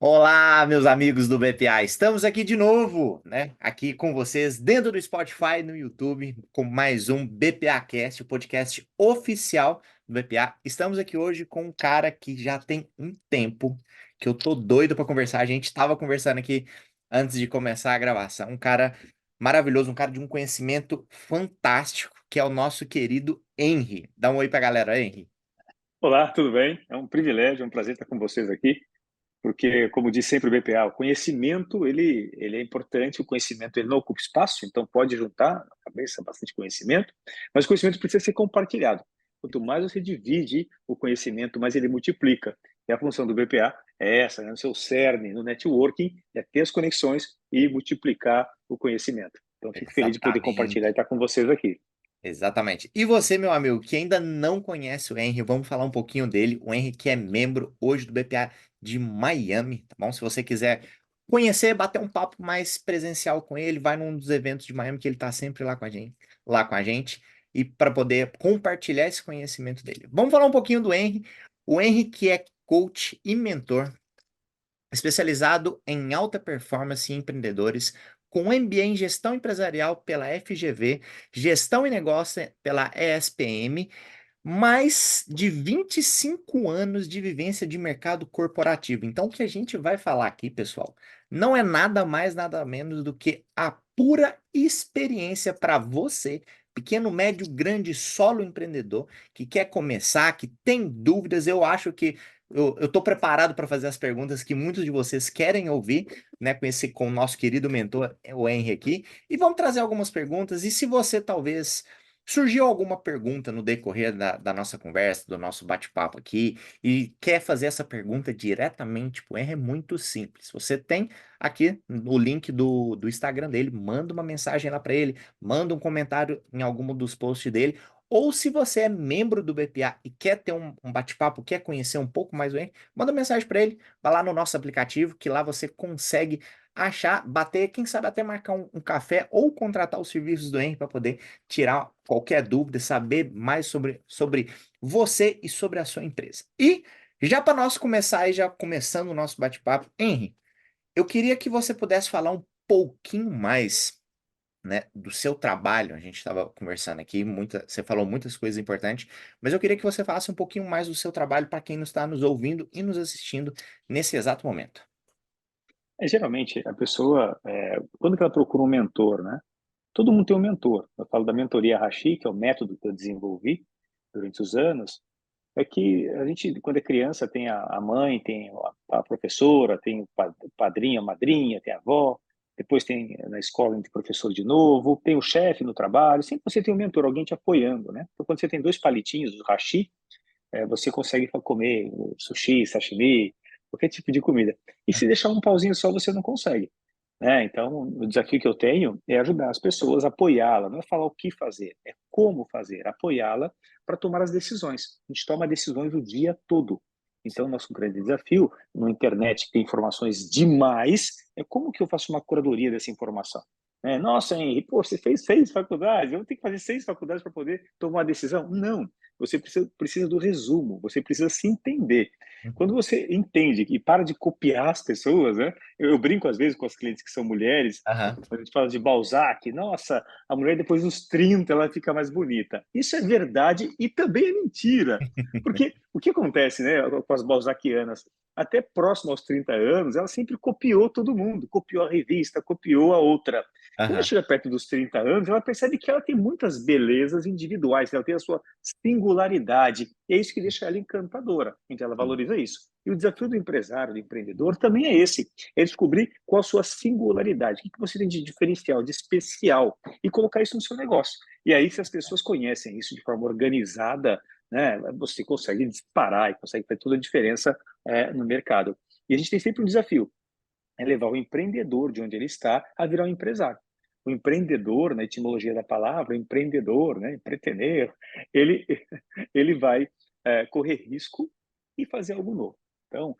Olá, meus amigos do BPA. Estamos aqui de novo, né? Aqui com vocês dentro do Spotify, no YouTube, com mais um BPA Cast, o podcast oficial do BPA. Estamos aqui hoje com um cara que já tem um tempo que eu tô doido para conversar. A gente estava conversando aqui antes de começar a gravação. Um cara maravilhoso, um cara de um conhecimento fantástico, que é o nosso querido Henry. Dá um oi pra galera, Henry. Olá, tudo bem? É um privilégio, é um prazer estar com vocês aqui, porque, como diz sempre o BPA, o conhecimento ele é importante, o conhecimento ele não ocupa espaço, então pode juntar na cabeça bastante conhecimento, mas o conhecimento precisa ser compartilhado. Quanto mais você divide o conhecimento, mais ele multiplica. E a função do BPA é essa, né? No seu cerne, no networking, é ter as conexões e multiplicar o conhecimento. Então, fico feliz de poder compartilhar e Exatamente. estar com vocês aqui. Exatamente. E você, meu amigo, que ainda não conhece o Henry, vamos falar um pouquinho dele. O Henry que é membro hoje do BPA de Miami, tá bom? Se você quiser conhecer, bater um papo mais presencial com ele, vai num dos eventos de Miami que ele tá sempre lá com a gente, e para poder compartilhar esse conhecimento dele. Vamos falar um pouquinho do Henry. O Henry que é coach e mentor especializado em alta performance e empreendedores, com MBA em gestão empresarial pela FGV, gestão e negócio pela ESPM, mais de 25 anos de vivência de mercado corporativo. Então, o que a gente vai falar aqui, pessoal, não é nada mais, nada menos do que a pura experiência para você, pequeno, médio, grande, solo empreendedor, que quer começar, que tem dúvidas. Eu acho que eu estou preparado para fazer as perguntas que muitos de vocês querem ouvir, né, com o nosso querido mentor, o Henry aqui, e vamos trazer algumas perguntas. E se você talvez surgiu alguma pergunta no decorrer da nossa conversa, do nosso bate-papo aqui, e quer fazer essa pergunta diretamente para o Henry, é muito simples. Você tem aqui o link do Instagram dele, manda uma mensagem lá para ele, manda um comentário em algum dos posts dele, ou se você é membro do BPA e quer ter um bate-papo, quer conhecer um pouco mais o Henry, manda mensagem para ele, vai lá no nosso aplicativo, que lá você consegue achar, bater, quem sabe até marcar um café ou contratar os serviços do Henry para poder tirar qualquer dúvida, saber mais sobre você e sobre a sua empresa. E já para nós começar e já começando o nosso bate-papo, Henry, eu queria que você pudesse falar um pouquinho mais, né, do seu trabalho. A gente estava conversando aqui, você falou muitas coisas importantes, mas eu queria que você falasse um pouquinho mais do seu trabalho para quem está nos ouvindo e nos assistindo nesse exato momento. Geralmente, a pessoa, quando que ela procura um mentor, né? Todo mundo tem um mentor. Eu falo da mentoria Hashi, que é o método que eu desenvolvi durante os anos, é que a gente, quando é criança, tem a mãe, tem a professora, tem o padrinho, a madrinha, tem a avó, depois tem na escola tem professor de novo, tem o chefe no trabalho, sempre você tem um mentor, alguém te apoiando, né? Então, quando você tem dois palitinhos do hashi, você consegue comer sushi, sashimi, qualquer tipo de comida. E se deixar um pauzinho só, você não consegue, né? Então, o desafio que eu tenho é ajudar as pessoas a apoiá-la, não é falar o que fazer, é como fazer, apoiá-la para tomar as decisões. A gente toma decisões o dia todo. Então, nosso grande desafio na internet, que tem informações demais, é como que eu faço uma curadoria dessa informação. Nossa, Henrique, pô, você fez 6 faculdades, eu vou ter que fazer 6 faculdades para poder tomar uma decisão? Não, você precisa do resumo, você precisa se entender. Quando Uhum. você entende e para de copiar as pessoas, né? Eu brinco às vezes com as clientes que são mulheres, Aham. quando a gente fala de Balzac, nossa, a mulher depois dos 30 ela fica mais bonita. Isso é verdade e também é mentira. Porque o que acontece, né, com as balzaquianas? Até próximo aos 30 anos, ela sempre copiou todo mundo, copiou a revista, copiou a outra. Quando Aham. chega perto dos 30 anos, ela percebe que ela tem muitas belezas individuais, ela tem a sua singularidade, e é isso que deixa ela encantadora, então ela Sim. valoriza isso. E o desafio do empresário, do empreendedor, também é esse, é descobrir qual a sua singularidade, o que você tem de diferencial, de especial, e colocar isso no seu negócio. E aí, se as pessoas conhecem isso de forma organizada, né, você consegue disparar e consegue fazer toda a diferença no mercado. E a gente tem sempre um desafio, é levar o empreendedor de onde ele está a virar um empresário. O empreendedor, na etimologia da palavra, o empreendedor, né, empreender, ele, ele vai correr risco e fazer algo novo. Então,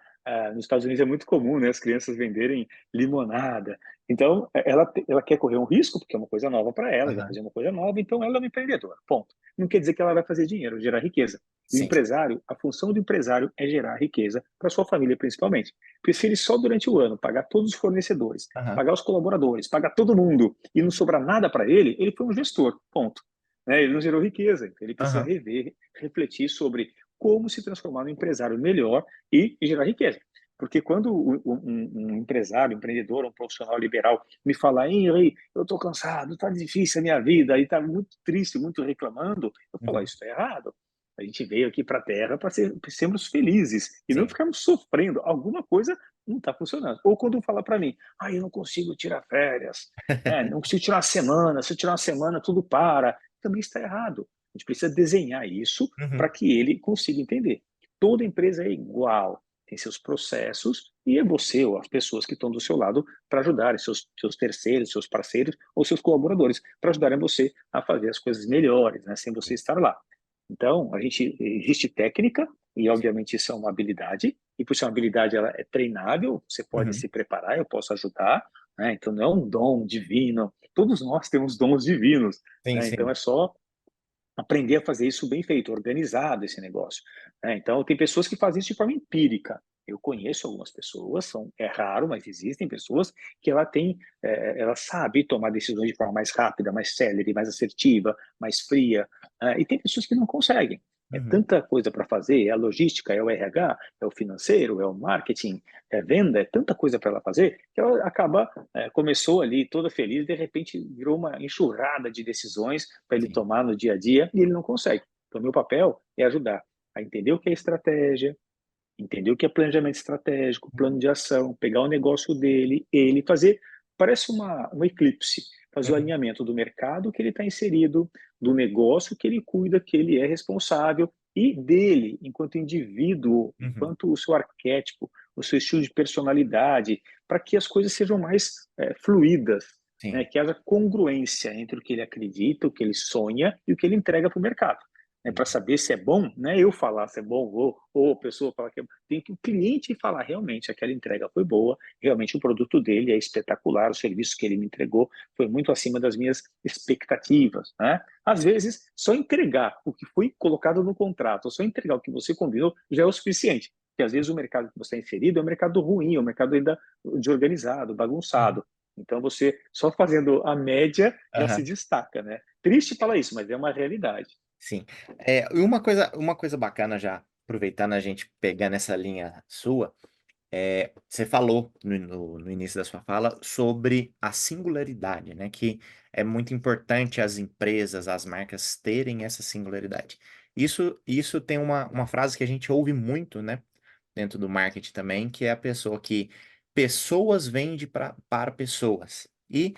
nos Estados Unidos é muito comum, né, as crianças venderem limonada. Então, ela quer correr um risco, porque é uma coisa nova para ela, vai Aham. fazer uma coisa nova, então ela é uma empreendedora, ponto. Não quer dizer que ela vai fazer dinheiro, gerar riqueza. O Sim. empresário, a função do empresário é gerar riqueza para sua família, principalmente. Porque se ele só durante o ano pagar todos os fornecedores, Aham. pagar os colaboradores, pagar todo mundo e não sobrar nada para ele foi um gestor, ponto. Né? Ele não gerou riqueza, então ele precisa Aham. rever, refletir sobre como se transformar num empresário melhor e gerar riqueza. Porque quando um empresário, um empreendedor, um profissional liberal me fala, Henry, eu estou cansado, está difícil a minha vida, e está muito triste, muito reclamando, eu falo, Uhum. isso está errado. A gente veio aqui para a Terra para sermos felizes e não Sim. ficarmos sofrendo. Alguma coisa não está funcionando. Ou quando fala para mim, eu não consigo tirar férias, não consigo tirar uma semana, se eu tirar uma semana tudo para, também está errado. A gente precisa desenhar isso para Uhum. que ele consiga entender. Toda empresa é igual, tem seus processos e é você ou as pessoas que estão do seu lado para ajudarem, seus terceiros, seus parceiros ou seus colaboradores, para ajudarem você a fazer as coisas melhores, né, sem você Sim. estar lá. Então, existe técnica, e Sim. obviamente isso é uma habilidade, e por ser uma habilidade ela é treinável, você pode Uhum. se preparar, eu posso ajudar, né? Então não é um dom divino, todos nós temos dons divinos, Sim, né? Então sim. é só aprender a fazer isso bem feito, organizado esse negócio. Né? Então, tem pessoas que fazem isso de forma empírica. Eu conheço algumas pessoas, é raro, mas existem pessoas que ela sabe tomar decisões de forma mais rápida, mais célere, mais assertiva, mais fria. E tem pessoas que não conseguem. É Uhum. tanta coisa para fazer, é a logística, é o RH, é o financeiro, é o marketing, é venda, é tanta coisa para ela fazer que ela acaba, começou ali toda feliz, de repente virou uma enxurrada de decisões para ele Sim. tomar no dia a dia e ele não consegue. Então, meu papel é ajudar a entender o que é estratégia, entender o que é planejamento estratégico, plano de ação, pegar o negócio dele, ele fazer, parece um eclipse, fazer o Uhum. alinhamento do mercado que ele está inserido, do negócio que ele cuida, que ele é responsável, e dele, enquanto indivíduo, Uhum. enquanto o seu arquétipo, o seu estilo de personalidade, para que as coisas sejam mais fluídas, né? Sim. Que haja congruência entre o que ele acredita, o que ele sonha e o que ele entrega para o mercado, para Uhum. saber se é bom, não é eu falar se é bom ou a pessoa falar que é bom. Tem que o cliente falar realmente aquela entrega foi boa, realmente o produto dele é espetacular, o serviço que ele me entregou foi muito acima das minhas expectativas. Né? Às vezes, só entregar o que foi colocado no contrato, só entregar o que você combinou já é o suficiente. Porque às vezes o mercado que você está inserido é um mercado ruim, é um mercado ainda desorganizado, Uhum. bagunçado. Então você só fazendo a média já se Aham. destaca, né? Triste falar isso, mas é uma realidade. Sim. E uma coisa bacana já, aproveitando a gente pegar nessa linha sua, você falou no início da sua fala sobre a singularidade, né, que é muito importante as empresas, as marcas terem essa singularidade. Isso tem uma frase que a gente ouve muito, né, dentro do marketing também, que é a pessoa que pessoas vende para pessoas. E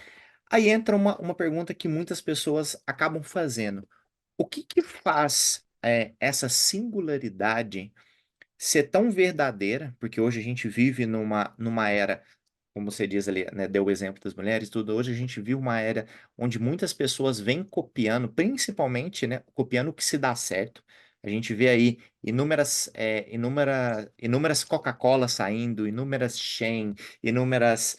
aí entra uma pergunta que muitas pessoas acabam fazendo. O que que faz, essa singularidade ser tão verdadeira, porque hoje a gente vive numa era, como você diz ali, né, deu o exemplo das mulheres, tudo, hoje a gente vive uma era onde muitas pessoas vêm copiando, principalmente, né, copiando o que se dá certo. A gente vê aí inúmeras Coca-Cola saindo, inúmeras Shein, inúmeras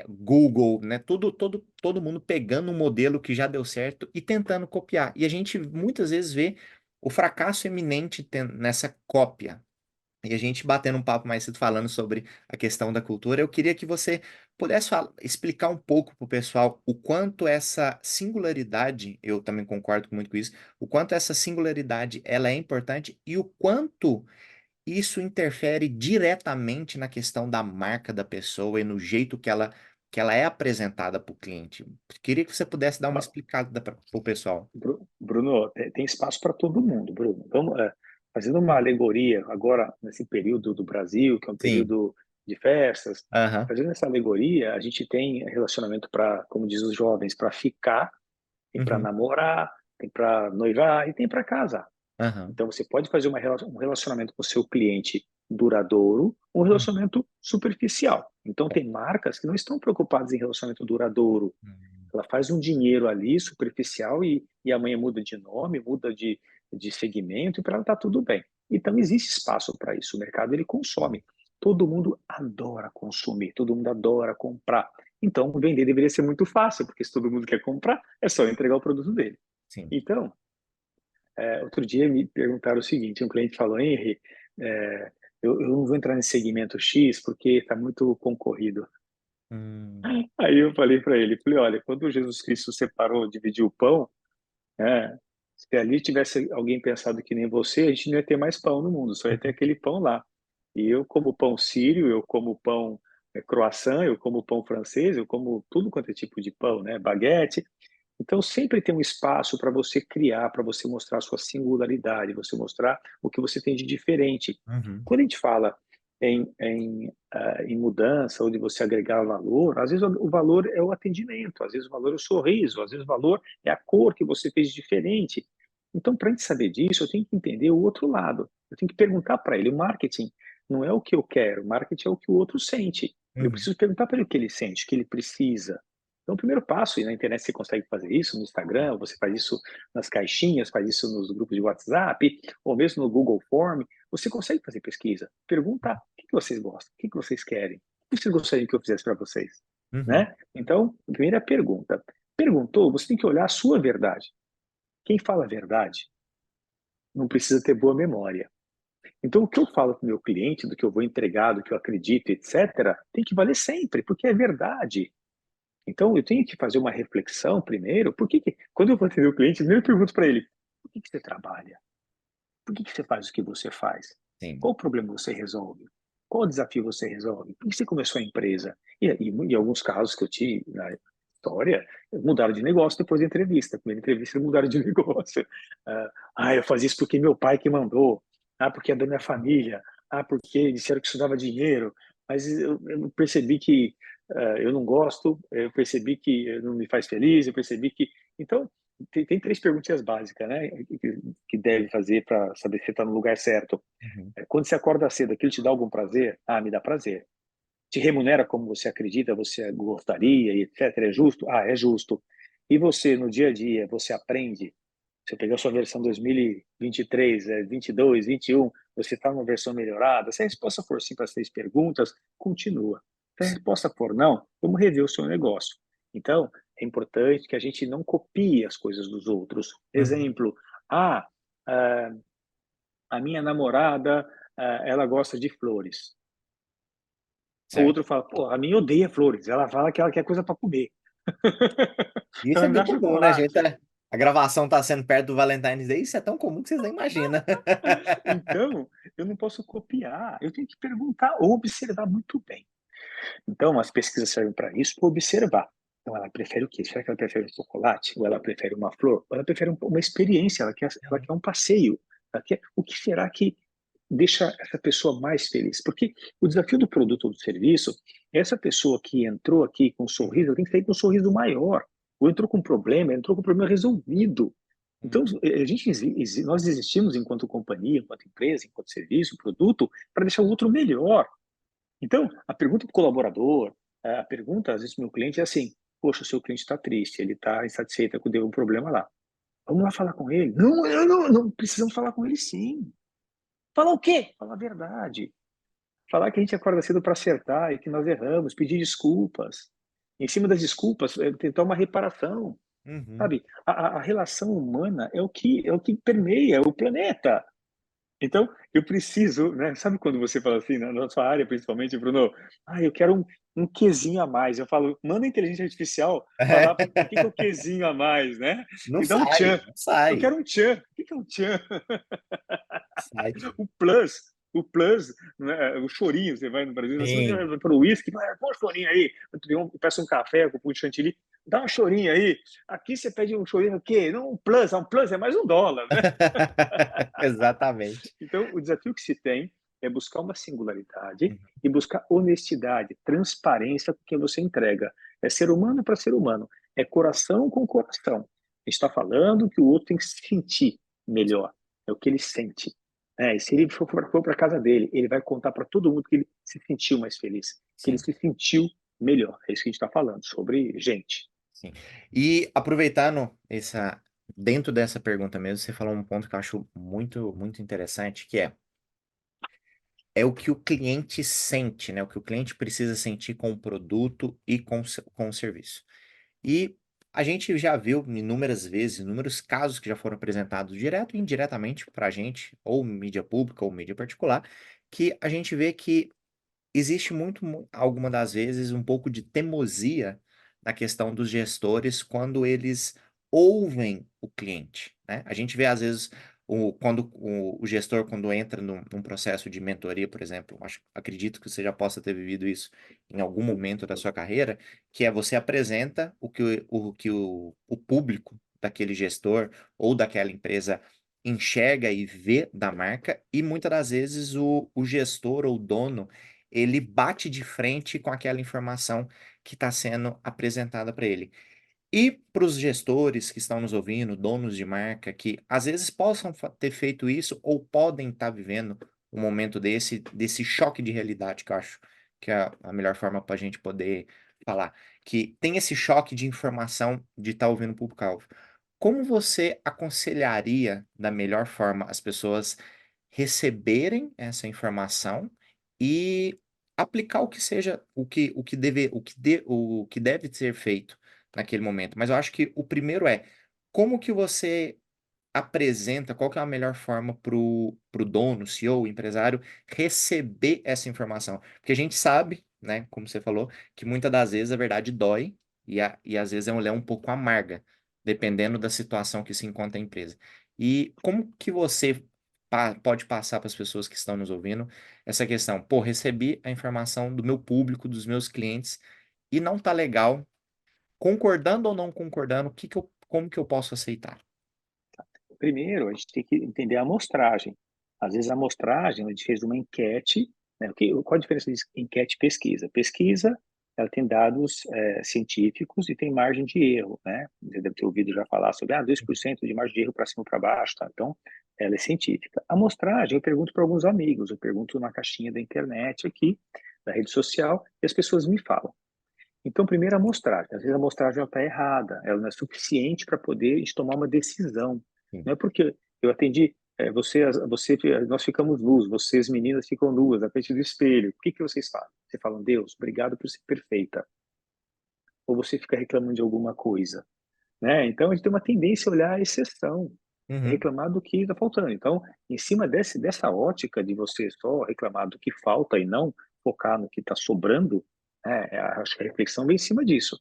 Google, né? Todo mundo pegando um modelo que já deu certo e tentando copiar. E a gente muitas vezes vê o fracasso eminente nessa cópia. E a gente batendo um papo mais cedo falando sobre a questão da cultura, eu queria que você pudesse explicar um pouco para o pessoal o quanto essa singularidade, eu também concordo muito com isso, o quanto essa singularidade ela é importante e o quanto isso interfere diretamente na questão da marca da pessoa e no jeito que ela é apresentada para o cliente. Queria que você pudesse dar uma explicada para o pessoal. Bruno, tem espaço para todo mundo, Bruno. Vamos, fazendo uma alegoria agora nesse período do Brasil, que é um Sim. período de festas, Aham. fazendo essa alegoria, a gente tem relacionamento para, como diz os jovens, para ficar, tem para Uhum. namorar, tem para noivar e tem para casar. Aham. Então você pode fazer um relacionamento com o seu cliente duradouro, um Uhum. relacionamento superficial. Então tem marcas que não estão preocupadas em relacionamento duradouro, Uhum. ela faz um dinheiro ali superficial e amanhã muda de nome, muda de segmento e para ela está tudo bem. Então existe espaço para isso. O mercado ele consome. Todo mundo adora consumir, todo mundo adora comprar. Então, vender deveria ser muito fácil, porque se todo mundo quer comprar, é só entregar o produto dele. Sim. Então, outro dia me perguntaram o seguinte, um cliente falou, Henry, eu não vou entrar nesse segmento X porque está muito concorrido. Hum, Aí eu falei, olha, quando Jesus Cristo separou, dividiu o pão, né, se ali tivesse alguém pensado que nem você, a gente não ia ter mais pão no mundo, só ia ter uhum, aquele pão lá. E eu como pão sírio, eu como pão croissant, eu como pão francês, eu como tudo quanto é tipo de pão, né, baguete. Então, sempre tem um espaço para você criar, para você mostrar a sua singularidade, você mostrar o que você tem de diferente. uhum, Quando a gente fala em mudança ou de você agregar valor, às vezes o valor é o atendimento, às vezes o valor é o sorriso, às vezes o valor é a cor que você fez de diferente. Então, para a gente saber disso, eu tenho que entender o outro lado. Eu tenho que perguntar para ele. O marketing não é o que eu quero, o marketing é o que o outro sente. Eu uhum, preciso perguntar para ele o que ele sente, o que ele precisa. Então, o primeiro passo, e na internet você consegue fazer isso, no Instagram, você faz isso nas caixinhas, faz isso nos grupos de WhatsApp, ou mesmo no Google Form, você consegue fazer pesquisa. Perguntar o que vocês gostam, o que vocês querem, o que vocês gostariam que eu fizesse para vocês, uhum, né? Então, primeira pergunta. Perguntou, você tem que olhar a sua verdade. Quem fala a verdade não precisa ter boa memória. Então, o que eu falo para o meu cliente, do que eu vou entregar, do que eu acredito, etc., tem que valer sempre, porque é verdade. Então, eu tenho que fazer uma reflexão primeiro. Quando eu vou atender o cliente, primeiro eu pergunto para ele: por que você trabalha? Por que você faz o que você faz? sim. Qual o problema você resolve? Qual desafio você resolve? Por que você começou a empresa? E alguns casos que eu tive na história, mudaram de negócio depois da entrevista. Primeira entrevista, mudaram de negócio. Eu fazia isso porque meu pai que mandou. Porque é da minha família. Porque disseram que isso dava dinheiro. Mas eu percebi que eu não gosto, eu percebi que não me faz feliz, eu percebi que... Então, tem três perguntinhas básicas, né, que deve fazer para saber se está no lugar certo. Uhum, Quando você acorda cedo, aquilo te dá algum prazer? Me dá prazer. Te remunera como você acredita, você gostaria, e etc. É justo? É justo. E você, no dia a dia, você aprende? Você pegou a sua versão 2023, 22, 21, você está numa versão melhorada? Se a resposta for sim para as três perguntas, continua. Se a resposta for não, vamos rever o seu negócio. Então, é importante que a gente não copie as coisas dos outros. uhum, Exemplo, ah, ah, a minha namorada, ela gosta de flores. O certo. outro fala, pô, a minha odeia flores. Ela fala que ela quer coisa para comer. Isso Ela é me bem dá comum, né, gente? chocolate. A gravação tá sendo perto do Valentine's Day, isso é tão comum que vocês nem imaginam. Então, eu não posso copiar, eu tenho que perguntar ou observar muito bem. Então, as pesquisas servem para isso, para observar. Então, ela prefere o quê? Será que ela prefere um chocolate? Ou ela prefere uma flor? Ou ela prefere uma experiência? Ela Uhum, quer um passeio? O que será que deixa essa pessoa mais feliz? Porque o desafio do produto ou do serviço é essa pessoa que entrou aqui com um uhum, sorriso, ela tem que sair com um sorriso maior. Ou entrou com um problema, entrou com um problema resolvido. Então, uhum, nós existimos enquanto companhia, enquanto empresa, enquanto serviço, produto, para deixar o outro melhor. Então, a pergunta para o colaborador, a pergunta, às vezes, para o meu cliente é assim: poxa, o seu cliente está triste, ele está insatisfeito com um problema lá. Vamos lá falar com ele? Não, não, precisamos falar com ele sim. Falar o quê? Falar a verdade. Falar que a gente acorda cedo para acertar e que nós erramos, pedir desculpas. Em cima das desculpas, tentar uma reparação. uhum. Sabe? A relação humana é o que permeia o planeta. Então, eu preciso, né? Sabe quando você fala assim, na sua área principalmente, Bruno? Eu quero um quezinho a mais. Eu falo, manda a inteligência artificial falar o que é o quezinho a mais, né? Não Me dá um sai, tchan. não Eu sai. quero um tchan. O que é um tchan? Sai. O plus, né, o chorinho, você vai no Brasil, você Sim. vai para o uísque, põe um chorinho aí, peço um café com um chantilly, dá um chorinho aí, aqui você pede um chorinho, o quê? Não, um plus é mais $1, né? Exatamente. Então, o desafio que se tem é buscar uma singularidade Uhum, e buscar honestidade, transparência com quem você entrega. É ser humano para ser humano, é coração com coração. A gente está falando que o outro tem que se sentir melhor, é o que ele sente. E se ele for para casa dele, ele vai contar para todo mundo que ele se sentiu mais feliz, que ele sim, se sentiu melhor. É isso que a gente está falando, sobre gente. sim. E aproveitando dentro dessa pergunta mesmo, você falou um ponto que eu acho muito, muito interessante, que é é o que o cliente sente, né? O que o cliente precisa sentir com o produto e com o serviço. E a gente já viu inúmeras vezes, inúmeros casos que já foram apresentados direto e indiretamente para a gente, ou mídia pública ou mídia particular, que a gente vê que existe muito, alguma das vezes, um pouco de teimosia na questão dos gestores quando eles ouvem o cliente, né? A gente vê, às vezes, quando o gestor, quando entra num processo de mentoria, por exemplo, acredito que você já possa ter vivido isso em algum momento da sua carreira, que é você apresenta o público daquele gestor ou daquela empresa enxerga e vê da marca, e muitas das vezes o gestor ou o dono ele bate de frente com aquela informação que está sendo apresentada para ele. E para os gestores que estão nos ouvindo, donos de marca, que às vezes possam ter feito isso ou podem estar vivendo um momento desse choque de realidade, que eu acho que é a melhor forma para a gente poder falar, que tem esse choque de informação de estar ouvindo o público-alvo. Como você aconselharia da melhor forma as pessoas receberem essa informação e aplicar o que seja o que deve ser feito naquele momento? Mas eu acho que o primeiro é, como que você apresenta, qual que é a melhor forma para o dono, CEO, empresário, receber essa informação? Porque a gente sabe, né, como você falou, que muitas das vezes a verdade dói e às vezes ela é um pouco amarga, dependendo da situação que se encontra a empresa. E como que você pode passar para as pessoas que estão nos ouvindo essa questão? Pô, recebi a informação do meu público, dos meus clientes, e não tá legal, concordando ou não concordando, como que eu posso aceitar? Primeiro, a gente tem que entender a amostragem. Às vezes, a amostragem, a gente fez uma enquete, né? Qual a diferença de enquete e pesquisa? Pesquisa, ela tem dados científicos e tem margem de erro, né? Você deve ter ouvido já falar sobre 2% de margem de erro para cima ou para baixo, tá? Então, ela é científica. A amostragem, eu pergunto para alguns amigos, eu pergunto na caixinha da internet aqui, da rede social, e as pessoas me falam. Então, primeiro, a amostragem. Às vezes a amostragem está errada, ela não é suficiente para poder a gente tomar uma decisão. Sim. Não é porque eu atendi, nós ficamos nus, vocês meninas ficam nuas na frente do espelho. O que que vocês fazem? Você fala, Deus, obrigado por ser perfeita. Ou você fica reclamando de alguma coisa, né? Então, a gente tem uma tendência a olhar a exceção, Uhum, reclamar do que está faltando. Então, em cima dessa ótica de você só reclamar do que falta e não focar no que está sobrando, acho que a reflexão vem em cima disso.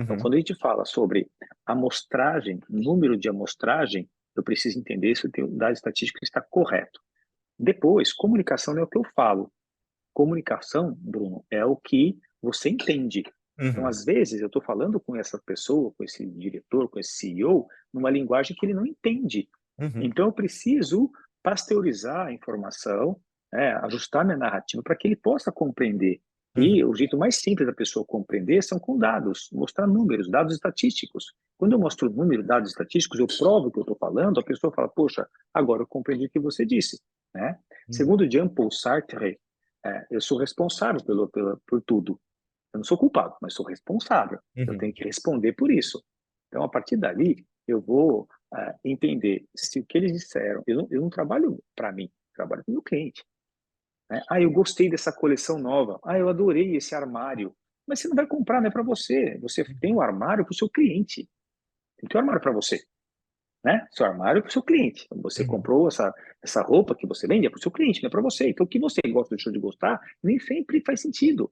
Então, uhum, quando a gente fala sobre amostragem, número de amostragem, eu preciso entender se o dado estatístico está correto. Depois, comunicação não é o que eu falo. Comunicação, Bruno, é o que você entende. Então, uhum, às vezes, eu estou falando com essa pessoa, com esse diretor, com esse CEO, numa linguagem que ele não entende. uhum, Então, eu preciso pasteurizar a informação, ajustar minha narrativa para que ele possa compreender. uhum, E o jeito mais simples da pessoa compreender são com dados, mostrar números, dados estatísticos. Quando eu mostro números, dados estatísticos, eu provo o que eu estou falando, a pessoa fala, poxa, agora eu compreendi o que você disse. Né? uhum, Segundo Jean-Paul Sartre, eu sou responsável por tudo. Eu não sou culpado, mas sou responsável. Eu uhum, tenho que responder por isso. Então, a partir dali, eu vou entender se o que eles disseram. Eu não trabalho para mim, trabalho para o meu cliente. Né? Eu gostei dessa coleção nova. Eu adorei esse armário. Mas você não vai comprar, não é para você. Você tem uhum, um armário para o seu cliente. Tem que ter um armário para você. Né? Seu armário é para o seu cliente. Você uhum, comprou essa roupa que você vende é para o seu cliente, não é para você. Então, o que você gosta ou deixou de gostar nem sempre faz sentido.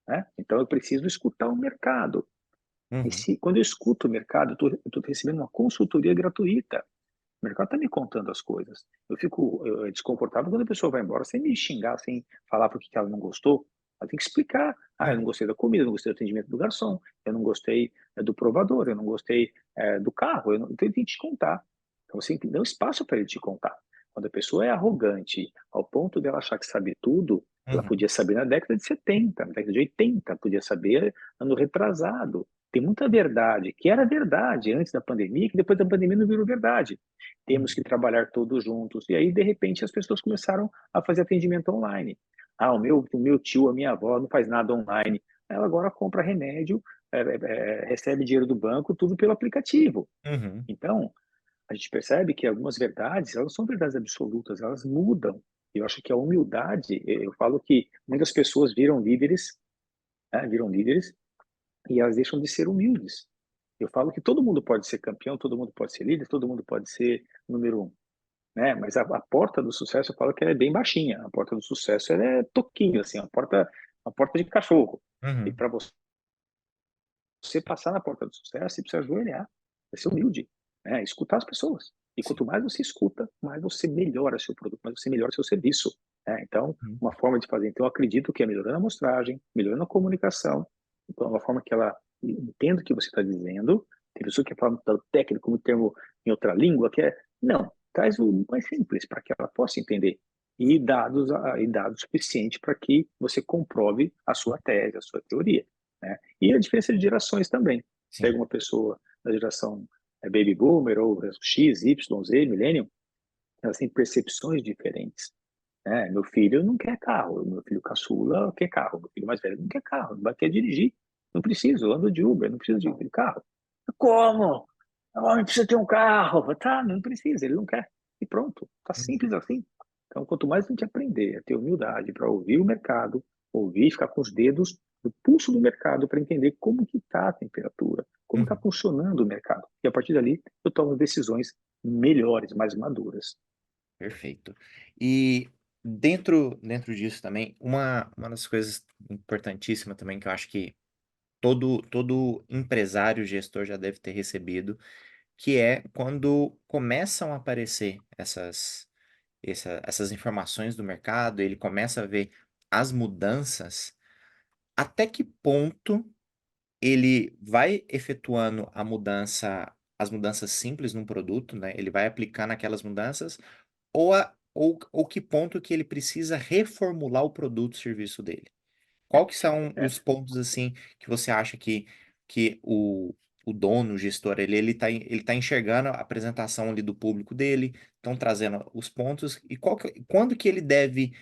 Né? Então, eu preciso escutar o mercado. E uhum, quando eu escuto o mercado, eu estou recebendo uma consultoria gratuita. O mercado está me contando as coisas. Eu fico desconfortável quando a pessoa vai embora sem me xingar, sem falar por que ela não gostou. Ela tem que explicar. Eu não uhum, gostei da comida, eu não gostei do atendimento do garçom, eu não gostei do provador, eu não gostei do carro. Então, ele tem que te contar. Então, você tem que dar um espaço para ele te contar. Quando a pessoa é arrogante ao ponto dela achar que sabe tudo, ela uhum, podia saber na década de 70, na década de 80, podia saber ano retrasado. Tem muita verdade, que era verdade antes da pandemia, que depois da pandemia não virou verdade. Temos que uhum, trabalhar todos juntos. E aí, de repente, as pessoas começaram a fazer atendimento online. O meu tio, a minha avó não faz nada online. Ela agora compra remédio, recebe dinheiro do banco, tudo pelo aplicativo. uhum, Então, a gente percebe que algumas verdades, elas são verdades absolutas, elas mudam. Eu acho que a humildade, eu falo que muitas pessoas viram líderes, né, viram líderes e elas deixam de ser humildes. Eu falo que todo mundo pode ser campeão, todo mundo pode ser líder, todo mundo pode ser número um, né? Mas a porta do sucesso, eu falo que ela é bem baixinha. A porta do sucesso ela é toquinho, assim, a porta de cachorro. E Uhum. para você passar na porta do sucesso, você precisa ajoelhar, ser humilde, né? Escutar as pessoas. E Sim. quanto mais você escuta, mais você melhora seu produto, mais você melhora seu serviço. Né? Então, Uhum. uma forma de fazer. Então, eu acredito que é melhorando a amostragem, melhorando a comunicação. Então, é uma forma que ela entenda o que você está dizendo. Tem pessoa que fala muito técnico, como termo em outra língua, que é. Não, traz o mais simples para que ela possa entender. E dados suficientes para que você comprove a sua tese, a sua teoria. Né? E a diferença de gerações também. Pega Sim. uma pessoa da geração Baby Boomer ou X, Y, Z, Millennium, elas têm percepções diferentes. Né? Meu filho não quer carro, meu filho caçula quer carro, meu filho mais velho não quer carro, não vai querer dirigir. Não preciso, eu ando de Uber, não preciso de carro. Como? O homem precisa ter um carro. Tá, não precisa, ele não quer. E pronto, tá Uhum. simples assim. Então, quanto mais a gente aprender a ter humildade para ouvir o mercado, ouvir, ficar com os dedos no pulso do mercado para entender como que está a temperatura, como está Uhum. funcionando o mercado. E a partir dali, eu tomo decisões melhores, mais maduras. Perfeito. E dentro disso também, uma das coisas importantíssimas também que eu acho que todo empresário, gestor já deve ter recebido, que é quando começam a aparecer essas informações do mercado, ele começa a ver as mudanças, até que ponto ele vai efetuando as mudanças simples num produto, né? Ele vai aplicando aquelas mudanças, ou que ponto que ele precisa reformular o produto, o serviço dele. Qual que são É, os pontos, assim, que você acha que o dono, o gestor, ele tá enxergando a apresentação ali do público dele, estão trazendo os pontos, e quando que ele deve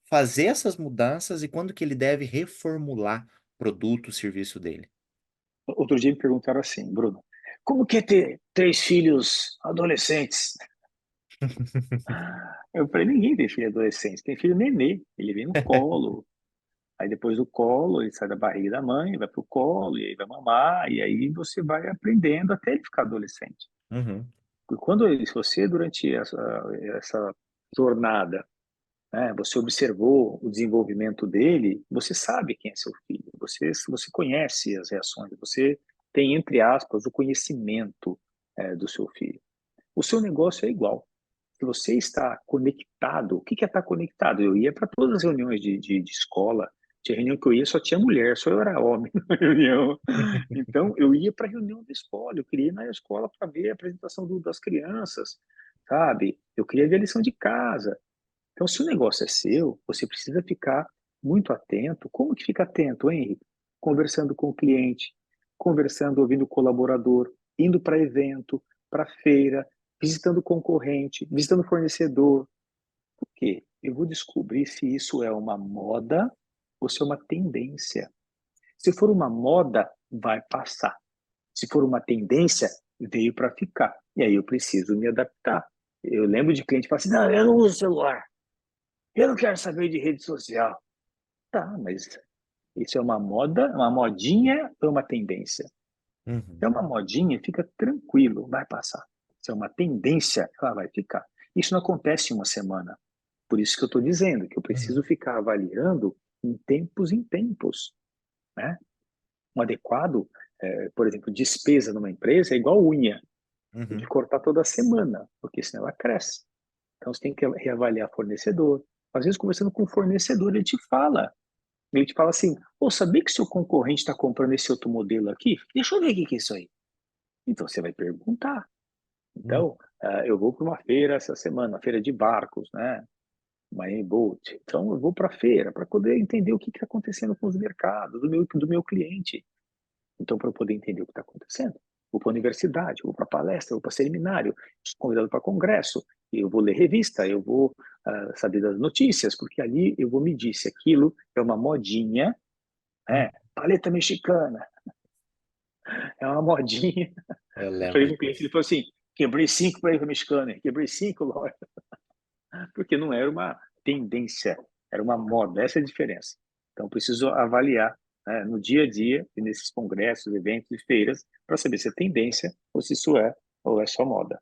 fazer essas mudanças e quando que ele deve reformular o produto, o serviço dele? outro dia me perguntaram assim, Bruno, como que é ter 3 filhos adolescentes? Eu falei, ninguém tem filho adolescente, tem filho nenê, ele vem no colo. Aí depois do colo, ele sai da barriga da mãe, vai pro colo, e aí vai mamar, e aí você vai aprendendo até ele ficar adolescente. Uhum, Porque se você, durante essa jornada, né, você observou o desenvolvimento dele, você sabe quem é seu filho, você conhece as reações, você tem, entre aspas, o conhecimento, do seu filho. O seu negócio é igual. Se você está conectado, o que é estar conectado? Eu ia para todas as reuniões de escola, tinha reunião que eu ia, só tinha mulher, só eu era homem na reunião. Então, eu ia para a reunião da escola, eu queria ir na escola para ver a apresentação das crianças, sabe? Eu queria ver a lição de casa. Então, se o negócio é seu, você precisa ficar muito atento. Como que fica atento, Henrique? Conversando com o cliente, conversando, ouvindo o colaborador, indo para evento, para feira, visitando concorrente, visitando fornecedor. Por quê? Eu vou descobrir se isso é uma moda ou se é uma tendência. Se for uma moda, vai passar. Se for uma tendência, veio para ficar. E aí eu preciso me adaptar. Eu lembro de cliente que fala assim: não, eu não uso celular. Eu não quero saber de rede social. Tá, mas isso é uma moda, uma modinha ou uma tendência? Se é uhum, uma modinha, fica tranquilo, vai passar. Se é uma tendência, ela vai ficar. Isso não acontece em uma semana. Por isso que eu estou dizendo que eu preciso uhum, ficar avaliando em tempos, né? Um adequado, por exemplo, despesa numa empresa é igual unha. Tem que uhum. cortar toda semana, porque senão ela cresce. Então você tem que reavaliar fornecedor. Às vezes, conversando com o fornecedor, ele te fala assim: Pô, sabia que seu concorrente está comprando esse outro modelo aqui? Deixa eu ver o que é isso aí. Então você vai perguntar. Hum. Então, eu vou para uma feira essa semana, uma feira de barcos, né? Miami Boat. Então, eu vou para a feira para poder entender o que está acontecendo com os mercados, do meu cliente. Então, para eu poder entender o que está acontecendo, vou para a universidade, vou para palestra, vou para seminário, sou convidado para congresso, eu vou ler revista, eu vou saber das notícias, porque ali eu vou medir se aquilo é uma modinha, Hum. paleta mexicana, é uma modinha. Eu Eu lembro falei com o cliente, disso. ele falou assim, quebrei 5 paleta mexicana, quebrei 5 lojas, porque não era uma tendência, era uma moda, essa é a diferença. Então, preciso avaliar, né, no dia a dia e nesses congressos, eventos e feiras para saber se é tendência ou se isso é ou é só moda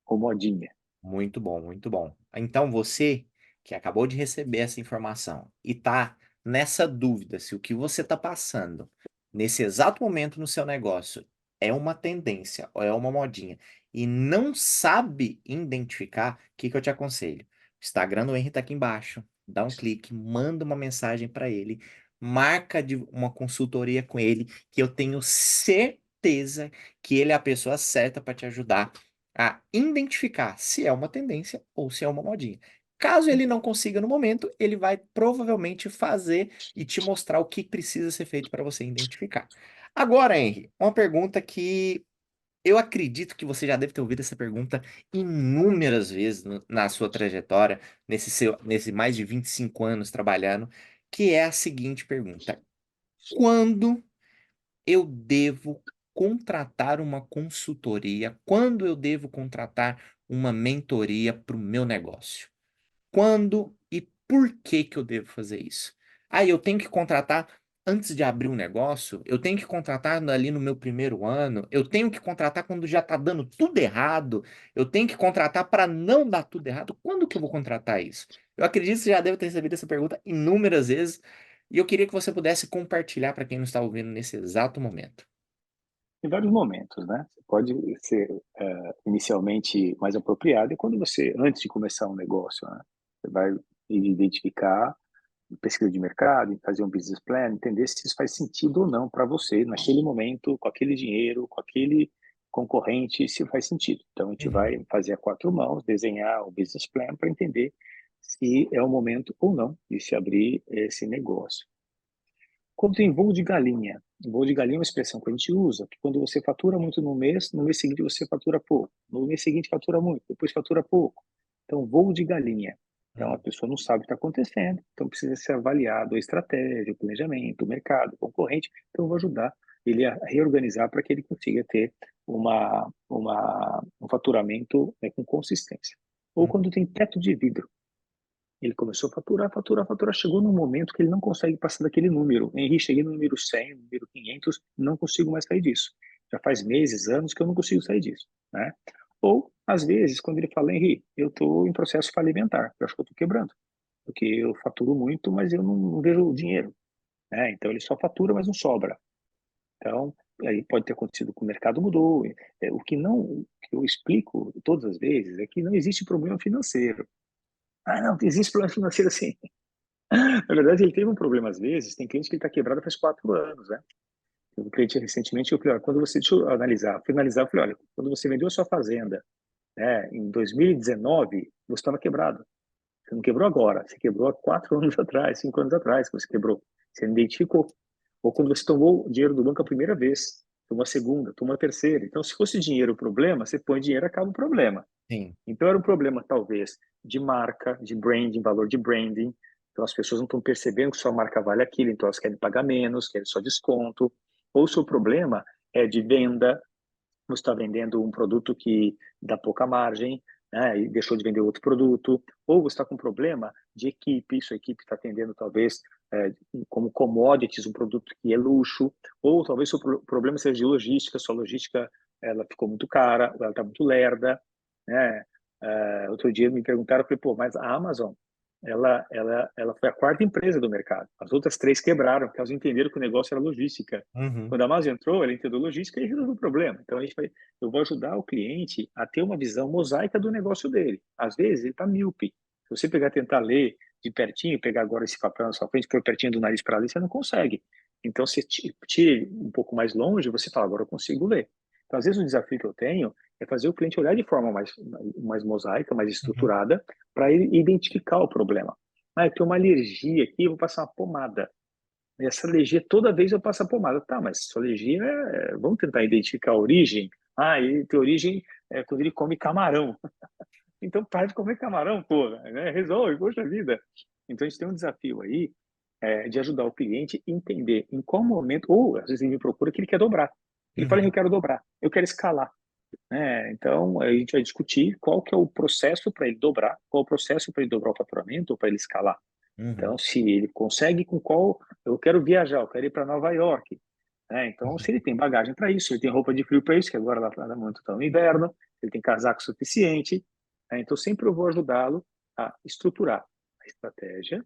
ou modinha. Muito bom, muito bom. Então, você que acabou de receber essa informação e tá nessa dúvida se o que você está passando nesse exato momento no seu negócio é uma tendência ou é uma modinha e não sabe identificar, o que que eu te aconselho? O Instagram do Henry tá aqui embaixo. Dá um clique, manda uma mensagem para ele, marca de uma consultoria com ele, que eu tenho certeza que ele é a pessoa certa para te ajudar a identificar se é uma tendência ou se é uma modinha. Caso ele não consiga no momento, ele vai provavelmente fazer e te mostrar o que precisa ser feito para você identificar. Agora, Henry, uma pergunta que eu acredito que você já deve ter ouvido essa pergunta inúmeras vezes na sua trajetória, nesse mais de 25 anos trabalhando, que é a seguinte pergunta: quando eu devo contratar uma consultoria? Quando eu devo contratar uma mentoria para o meu negócio? Quando e por que que eu devo fazer isso? Ah, eu tenho que contratar antes de abrir um negócio? Eu tenho que contratar ali no meu primeiro ano? Eu tenho que contratar quando já está dando tudo errado? Eu tenho que contratar para não dar tudo errado? Quando que eu vou contratar isso? Eu acredito que você já deve ter recebido essa pergunta inúmeras vezes e eu queria que você pudesse compartilhar para quem não está ouvindo nesse exato momento. Em vários momentos, né? Você pode ser inicialmente mais apropriado e quando você, antes de começar um negócio, né? Você vai identificar pesquisa de mercado, fazer um business plan, entender se isso faz sentido ou não para você naquele momento, com aquele dinheiro, com aquele concorrente, se faz sentido. Então, a gente Uhum, vai fazer a quatro mãos, desenhar o business plan para entender se é o momento ou não de se abrir esse negócio. Quando tem voo de galinha é uma expressão que a gente usa, que quando você fatura muito no mês seguinte você fatura pouco, no mês seguinte fatura muito, depois fatura pouco. Então, voo de galinha. Então, a uhum, pessoa não sabe o que está acontecendo, então precisa ser avaliado a estratégia, o planejamento, o mercado, o concorrente. Então, eu vou ajudar ele a reorganizar para que ele consiga ter um faturamento, né, com consistência. Ou uhum. quando tem teto de vidro. Ele começou a faturar, faturar, faturar. Chegou num momento que ele não consegue passar daquele número. Henrique, cheguei no número 100, número 500, não consigo mais sair disso. Já faz meses, anos que eu não consigo sair disso, né? Ou, às vezes, quando ele fala, Henrique, eu estou em processo falimentar, eu acho que eu estou quebrando, porque eu faturo muito, mas eu não vejo o dinheiro, né? Então, ele só fatura, mas não sobra. Então, aí pode ter acontecido que o mercado mudou. O que eu explico todas as vezes é que não existe problema financeiro. Ah, não, existe problema financeiro sim. Na verdade, ele teve um problema às vezes, tem cliente que está quebrado faz 4 anos, né? Um cliente recentemente, eu falei, olha, quando você, deixa eu analisar, finalizar, eu falei, olha, quando você vendeu a sua fazenda, né, em 2019, você estava quebrado. Você não quebrou agora, você quebrou há 4 anos atrás, 5 anos atrás, que você quebrou. Você não identificou. Ou quando você tomou dinheiro do banco a primeira vez, tomou a segunda, tomou a terceira. Então, se fosse dinheiro o problema, você põe dinheiro, acaba o problema. Sim. Então era um problema, talvez, de marca, de branding, valor de branding. Então as pessoas não estão percebendo que sua marca vale aquilo, então elas querem pagar menos, querem só desconto. Ou o seu problema é de venda, você está vendendo um produto que dá pouca margem, né, e deixou de vender outro produto. Ou você está com um problema de equipe, sua equipe está atendendo talvez como commodities, um produto que é luxo. Ou talvez seu problema seja de logística, sua logística ela ficou muito cara, ela está muito lerda, né? Outro dia me perguntaram, eu falei, pô, mas a Amazon, ela foi a quarta empresa do mercado. As outras três quebraram, porque elas entenderam que o negócio era logística. Uhum, Quando a Amazon entrou, ela entendeu logística e resolveu o problema. Então, eu vou ajudar o cliente a ter uma visão mosaica do negócio dele. Às vezes, ele está míope. Se você pegar tentar ler de pertinho, pegar agora esse papel na sua frente, pôr pertinho do nariz para ler, você não consegue. Então, se tire um pouco mais longe, você fala, agora eu consigo ler. Então, às vezes, o desafio que eu tenho é fazer o cliente olhar de forma mais mosaica, mais uhum, estruturada, para ele identificar o problema. Ah, eu tenho uma alergia aqui, eu vou passar uma pomada. E essa alergia, toda vez eu passo a pomada. Tá, mas sua alergia vamos tentar identificar a origem. Ah, ele tem origem quando ele come camarão. Então, para de comer camarão, pô, né? Resolve, poxa vida. Então, a gente tem um desafio aí de ajudar o cliente a entender em qual momento, ou às vezes ele me procura que ele quer dobrar. Ele fala, eu uhum, quero dobrar, eu quero escalar. né? Então, a gente vai discutir qual que é o processo para ele dobrar, qual é o processo para ele dobrar o faturamento ou para ele escalar. Uhum, Então, se ele consegue com qual... Eu quero viajar, eu quero ir para Nova York. Né? Então, se uhum, ele tem bagagem para isso, ele tem roupa de frio para isso, que agora lá no momento está no inverno, ele tem casaco suficiente. Né? Então, sempre eu vou ajudá-lo a estruturar a estratégia,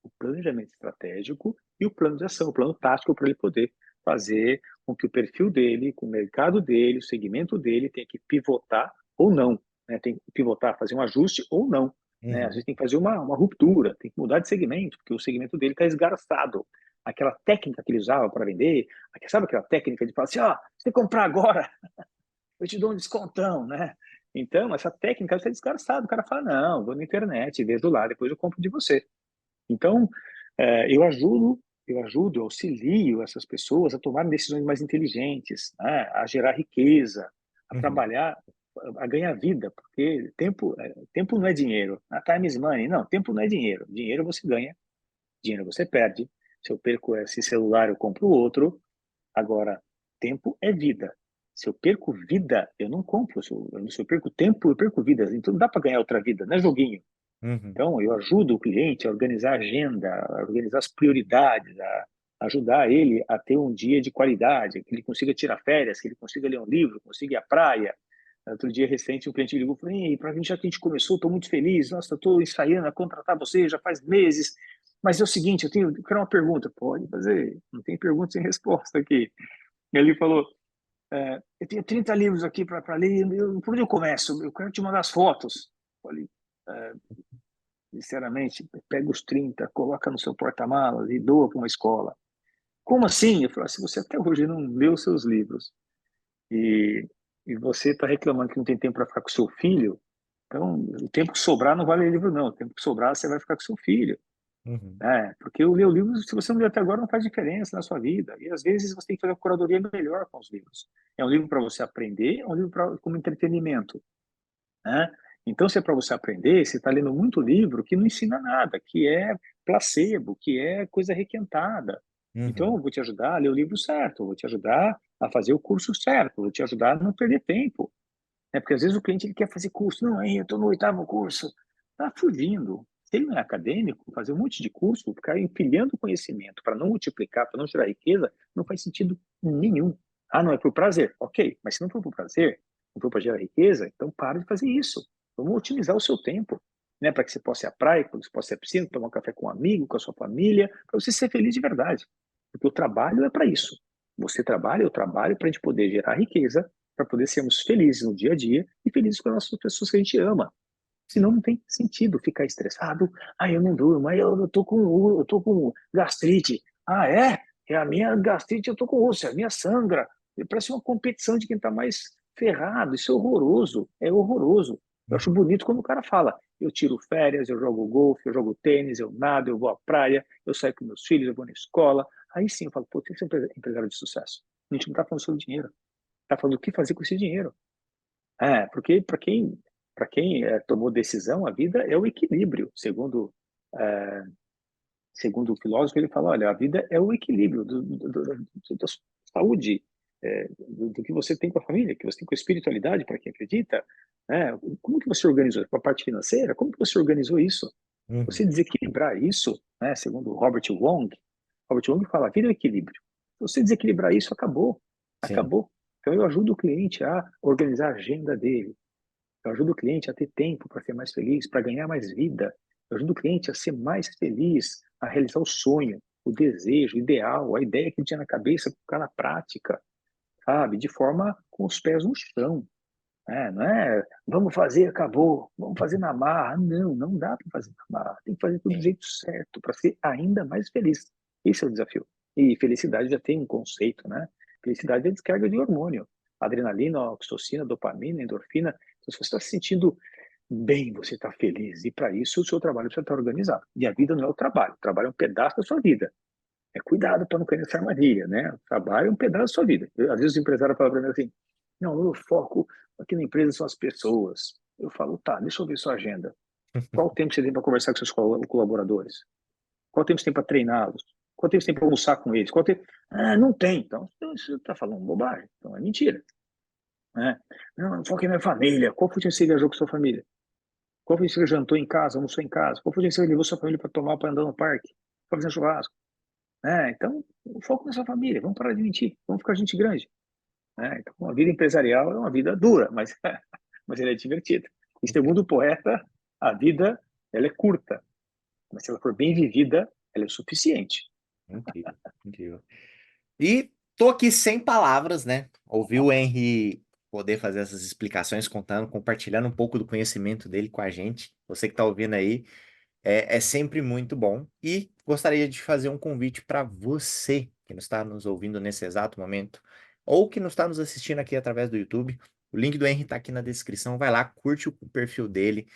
o planejamento estratégico e o plano de ação, o plano tático para ele poder fazer com que o perfil dele, com o mercado dele, o segmento dele tenha que pivotar ou não, né? Tem que pivotar, fazer um ajuste ou não, né? Às uhum, vezes tem que fazer uma ruptura, tem que mudar de segmento, porque o segmento dele está esgarçado. Aquela técnica que ele usava para vender, sabe aquela técnica de falar assim, ó, se você comprar agora, eu te dou um descontão, né? Então, essa técnica está desgarçada. O cara fala, não, vou na internet, vejo lá, depois eu compro de você. Então, eu auxilio essas pessoas a tomarem decisões mais inteligentes, né? A gerar riqueza, a uhum, trabalhar, a ganhar vida, porque tempo não é dinheiro. A time is money. Não, tempo não é dinheiro. Dinheiro você ganha, dinheiro você perde. Se eu perco esse celular, eu compro outro. Agora, tempo é vida. Se eu perco vida, eu não compro. Se eu perco tempo, eu perco vida. Então, não dá para ganhar outra vida, não é joguinho. uhum, Então, eu ajudo o cliente a organizar a agenda, a organizar as prioridades, a ajudar ele a ter um dia de qualidade, que ele consiga tirar férias, que ele consiga ler um livro, consiga ir à praia. Outro dia recente, um cliente me ligou e falou: para mim, já que a gente começou, estou muito feliz. Nossa, estou ensaiando a contratar você já faz meses. Mas é o seguinte, eu quero uma pergunta. Pode fazer, não tem pergunta sem resposta aqui. Ele falou: eu tenho 30 livros aqui para ler, por onde eu começo? Eu quero te mandar as fotos. Eu falei, é, sinceramente, pega os 30, coloca no seu porta-malas e doa para uma escola. Como assim? Eu falei, se você até hoje não leu os seus livros e, e você está reclamando que não tem tempo para ficar com seu filho, então o tempo que sobrar não vale livro, não. O tempo que sobrar você vai ficar com seu filho. uhum, Né? Porque o ler o livro, se você não leu até agora, não faz diferença na sua vida. E às vezes você tem que fazer uma curadoria melhor com os livros. É um livro para você aprender, é um livro como entretenimento. Né? Então, se é para você aprender, você está lendo muito livro que não ensina nada, que é placebo, que é coisa requentada. Então, uhum, eu vou te ajudar a ler o livro certo, eu vou te ajudar a fazer o curso certo, eu vou te ajudar a não perder tempo. Né? Porque às vezes o cliente ele quer fazer curso, não, eu estou no oitavo curso, está fugindo. Se ele não é acadêmico, fazer um monte de curso, ficar empilhando conhecimento para não multiplicar, para não gerar riqueza, não faz sentido nenhum. Ah, não é por prazer. Ok, mas se não for por prazer, não for para gerar riqueza, então para de fazer isso. Vamos otimizar o seu tempo, né? Para que você possa ir à praia, para que você possa ir à piscina, tomar um café com um amigo, com a sua família, para você ser feliz de verdade. Porque o trabalho é para isso. Você trabalha, eu trabalho para a gente poder gerar riqueza, para poder sermos felizes no dia a dia e felizes com as pessoas que a gente ama. Senão sim, não tem sentido ficar estressado. Ah, eu não durmo, eu tô com gastrite. Ah, é? É a minha gastrite, eu tô com úlcera, a minha sangra. Parece uma competição de quem está mais ferrado. Isso é horroroso, é horroroso. Eu acho uhum, bonito quando o cara fala, eu tiro férias, eu jogo golfe, eu jogo tênis, eu nado, eu vou à praia, eu saio com meus filhos, eu vou na escola. Aí sim eu falo, pô, tem que ser empresário de sucesso. A gente não está falando sobre dinheiro, está falando o que fazer com esse dinheiro. Porque para quem tomou decisão, a vida é o equilíbrio. É, segundo o filósofo, ele fala, olha, a vida é o equilíbrio da saúde, do que você tem com a família, que você tem com a espiritualidade, para quem acredita. Como que você organizou? Com a parte financeira, como que você organizou isso? Você uhum, desequilibrar isso, né, segundo Robert Wong fala, a vida é o equilíbrio. Se você desequilibrar isso, acabou. sim, Acabou. Então eu ajudo o cliente a organizar a agenda dele. Eu ajudo o cliente a ter tempo para ser mais feliz, para ganhar mais vida. Eu ajudo o cliente a ser mais feliz, a realizar o sonho, o desejo, o ideal, a ideia que ele tinha na cabeça, colocar na prática, sabe? De forma com os pés no chão. Não é vamos fazer, acabou, vamos fazer na marra. Não, não dá para fazer na marra. Tem que fazer tudo do sim, jeito certo para ser ainda mais feliz. Esse é o desafio. E felicidade já tem um conceito, né? Felicidade é descarga de hormônio. Adrenalina, oxitocina, dopamina, endorfina. Então, se você está se sentindo bem, você está feliz. E para isso, o seu trabalho precisa estar organizado. E a vida não é o trabalho. O trabalho é um pedaço da sua vida. Cuidado para não cair nessa armadilha, né? O trabalho é um pedaço da sua vida. Às vezes o empresário fala para mim assim, não, o meu foco aqui na empresa são as pessoas. Eu falo, tá, deixa eu ver sua agenda. Qual o tempo você tem para conversar com seus colaboradores? Qual o tempo você tem para treiná-los? Qual tempo você tem para almoçar com eles? Qual tempo... Ah, não tem. Então, você está falando bobagem. Então, é mentira. né? Não, foca em minha família. Qual foi o dia que você viajou com sua família? Qual foi o dia que você jantou em casa, almoçou em casa? Qual foi o dia que você levou sua família para tomar, para andar no parque? Para fazer churrasco? Então, o foco na sua família. Vamos parar de mentir. Vamos ficar gente grande. Então, a vida empresarial é uma vida dura, mas, mas ela é divertida. E segundo o poeta, a vida ela é curta, mas se ela for bem vivida, ela é suficiente. Incrível, incrível. E tô aqui sem palavras, né? Ouvir o Henry poder fazer essas explicações, contando, compartilhando um pouco do conhecimento dele com a gente. Você que tá ouvindo aí, é sempre muito bom. E gostaria de fazer um convite para você que não está nos ouvindo nesse exato momento, ou que não está nos assistindo aqui através do YouTube. O link do Henry está aqui na descrição. Vai lá, curte o perfil dele.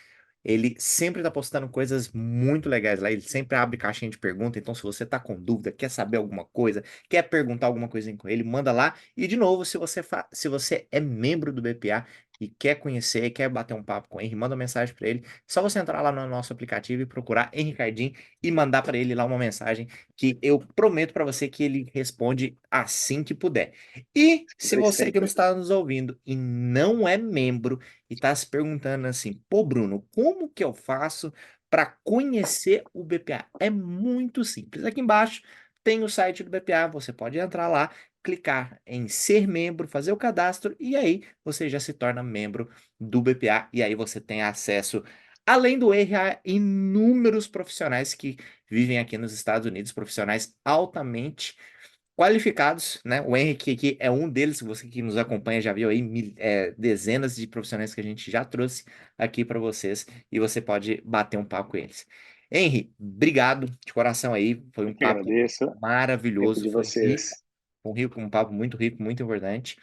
Ele sempre está postando coisas muito legais lá. Ele sempre abre caixinha de pergunta. Então, se você está com dúvida, quer saber alguma coisa, quer perguntar alguma coisinha com ele, manda lá. E, de novo, se você é membro do BPA e quer conhecer, quer bater um papo com ele, manda uma mensagem para ele. Só você entrar lá no nosso aplicativo e procurar Henri Cardim e mandar para ele lá uma mensagem que eu prometo para você que ele responde assim que puder. E se Sempre, você que não sempre. está nos ouvindo e não é membro, e está se perguntando assim: pô, Bruno, como que eu faço para conhecer o BPA? É muito simples. Aqui embaixo tem o site do BPA, você pode entrar lá, clicar em ser membro, fazer o cadastro e aí você já se torna membro do BPA e aí você tem acesso, além do ER, a inúmeros profissionais que vivem aqui nos Estados Unidos, profissionais altamente qualificados, né? O Henrique aqui é um deles, você que nos acompanha já viu aí dezenas de profissionais que a gente já trouxe aqui para vocês e você pode bater um papo com eles. Henry, obrigado de coração aí, foi um Eu papo agradeço o tempo maravilhoso, de foi rico, vocês. um papo muito rico, muito importante.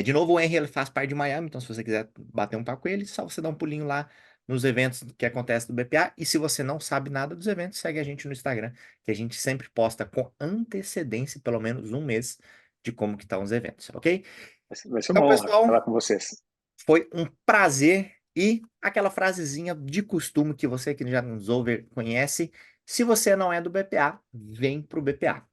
De novo, o Henry ele faz parte de Miami, então se você quiser bater um papo com ele, só você dar um pulinho lá nos eventos que acontecem do BPA. E se você não sabe nada dos eventos, segue a gente no Instagram, que a gente sempre posta com antecedência, pelo menos um mês, de como que estão os eventos, ok? Vai ser Então, uma honra pessoal, falar com vocês. foi um prazer e aquela frasezinha de costume que você que já nos ouve conhece, se você não é do BPA, vem pro BPA.